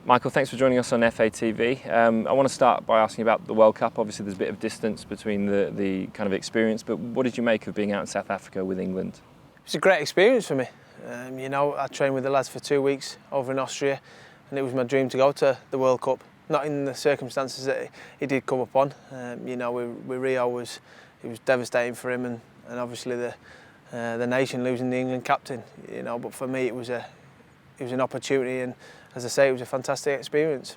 Michael, thanks for joining us on FATV. I want to start by asking about the World Cup. Obviously there's a bit of distance between the kind of experience, but what did you make of being out in South Africa with England? It's a great experience for me. I trained with the lads for 2 weeks over in Austria, and it was my dream to go to the World Cup. Not in the circumstances that it did come upon. With Rio, it was devastating for him, and obviously the nation losing the England captain. But for me it was an opportunity, and as I say, it was a fantastic experience.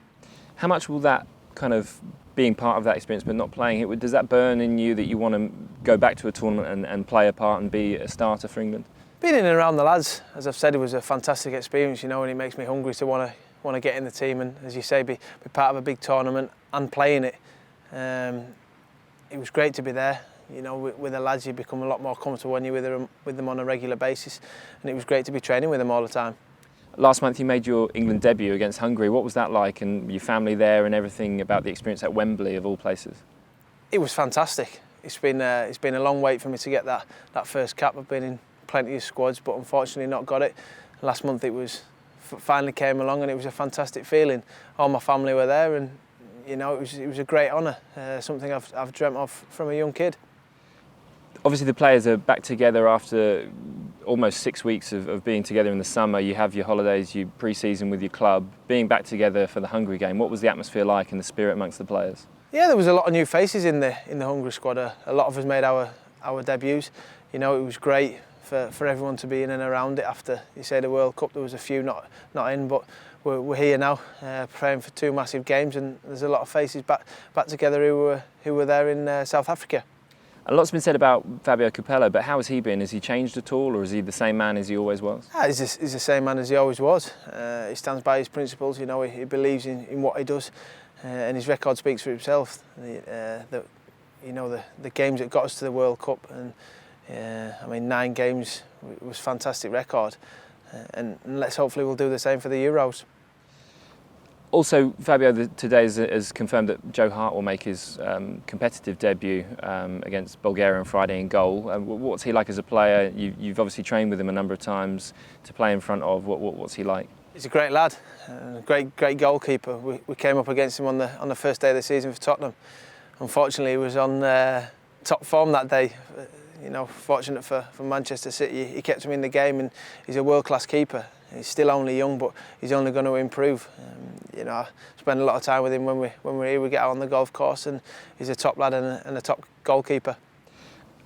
How much will that kind of being part of that experience but not playing it, does that burn in you that you want to go back to a tournament and play a part and be a starter for England? Being in and around the lads, as I've said, it was a fantastic experience, and it makes me hungry to want to get in the team and, as you say, be part of a big tournament and playing it. It was great to be there. With the lads you become a lot more comfortable when you're with them on a regular basis, and it was great to be training with them all the time. Last month you made your England debut against Hungary. What was that like, and your family there and everything about the experience at Wembley of all places? It was fantastic. It's been a long wait for me to get that first cap. I've been in plenty of squads, but unfortunately not got it. Last month it finally came along, and it was a fantastic feeling. All my family were there, and it was a great honour. Something I've dreamt of from a young kid. Obviously the players are back together after almost 6 weeks of being together in the summer. You have your holidays, your pre-season with your club. Being back together for the Hungary game, what was the atmosphere like and the spirit amongst the players? Yeah, there was a lot of new faces in the Hungary squad. A lot of us made our debuts. It was great for everyone to be in and around it after, you say, the World Cup. There was a few not in, but we're here now, preparing for 2 massive games, and there's a lot of faces back together who were there in South Africa. A lot's been said about Fabio Capello, but how has he been? Has he changed at all, or is he the same man as he always was? He's the same man as he always was. He stands by his principles. He believes in what he does, and his record speaks for himself. The games that got us to the World Cup, and 9 games was a fantastic record, and let's hopefully we'll do the same for the Euros. Also, Fabio today has confirmed that Joe Hart will make his competitive debut against Bulgaria on Friday in goal. What's he like as a player? You've obviously trained with him a number of times to play in front of. What's he like? He's a great lad, great goalkeeper. We came up against him on the first day of the season for Tottenham. Unfortunately, he was on top form that day. Fortunate for Manchester City, he kept him in the game, and he's a world-class keeper. He's still only young, but he's only going to improve. I spend a lot of time with him when we're here. We get out on the golf course, and he's a top lad and a top goalkeeper.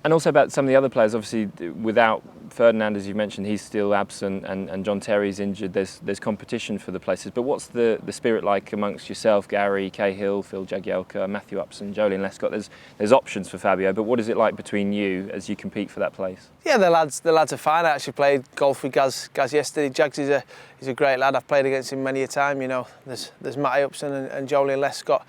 And also about some of the other players, obviously without Ferdinand, as you mentioned, he's still absent, and John Terry's injured. There's competition for the places. But what's the spirit like amongst yourself, Gary Cahill, Phil Jagielka, Matthew Upson, Joleon Lescott? There's options for Fabio, but what is it like between you as you compete for that place? Yeah, the lads are fine. I actually played golf with Gaz yesterday. Jags is a great lad. I've played against him many a time. There's Matty Upson and Joleon Lescott.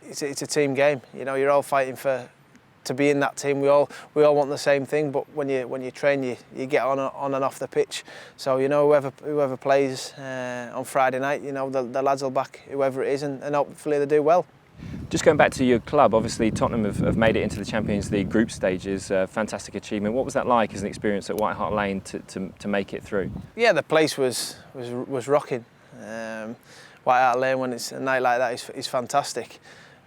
It's a team game. You're all fighting to be in that team. We all want the same thing, but when you train, you get on and off the pitch. So whoever plays on Friday night, the lads will back whoever it is, and hopefully they do well. Just going back to your club, obviously Tottenham have made it into the Champions League group stages. Fantastic achievement. What was that like as an experience at White Hart Lane to make it through? Yeah, the place was rocking. White Hart Lane, when it's a night like that, is fantastic.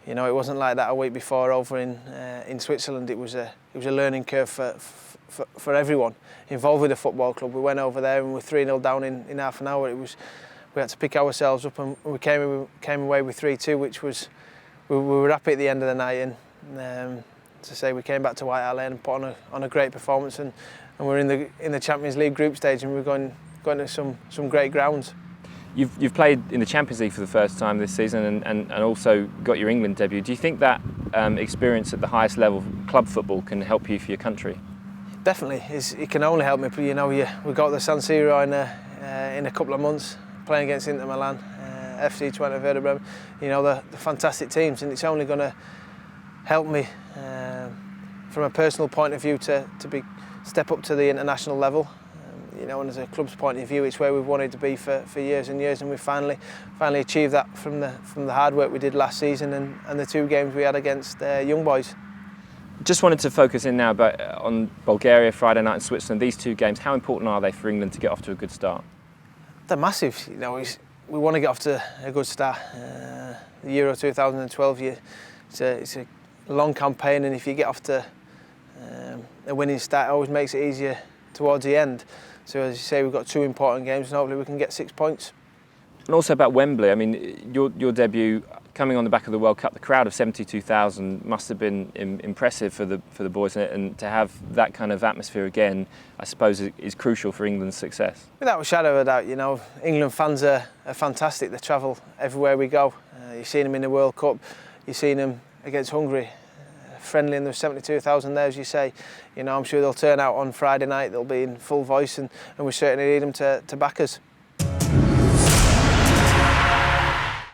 It wasn't like that a week before over in Switzerland. It was a learning curve for everyone involved with the football club. We went over there and we were 3-0 down in half an hour. We had to pick ourselves up, and we came away with 3-2, which was we were happy at the end of the night. And as I say, we came back to White Hart Lane and put on a great performance, and we're in the Champions League group stage, and we're going to some great grounds. You've played in the Champions League for the first time this season, and also got your England debut. Do you think that experience at the highest level, club football, can help you for your country? Definitely, it can only help me. We go to the San Siro in a couple of months, playing against Inter Milan, FC Twente, Werder Bremen. The fantastic teams, and it's only going to help me from a personal point of view to step up to the international level. And as a club's point of view, it's where we've wanted to be for years and years, and we've finally achieved that from the hard work we did last season and the 2 games we had against young boys. Just wanted to focus in now on Bulgaria, Friday night, and Switzerland. These 2 games, how important are they for England to get off to a good start? They're massive. You know, we want to get off to a good start. The Euro 2012 year, it's a long campaign, and if you get off to a winning start, it always makes it easier towards the end. So as you say, we've got 2 important games, and hopefully we can get 6 points. And also about Wembley, I mean, your debut coming on the back of the World Cup, the crowd of 72,000 must have been impressive for the boys, and to have that kind of atmosphere again, I suppose, is crucial for England's success. Without a shadow of a doubt, you know, England fans are fantastic. They travel everywhere we go. You've seen them in the World Cup, you've seen them against Hungary, friendly, and there's 72,000 there, as you say. You know, I'm sure they'll turn out on Friday night. They'll be in full voice, and we certainly need them to back us.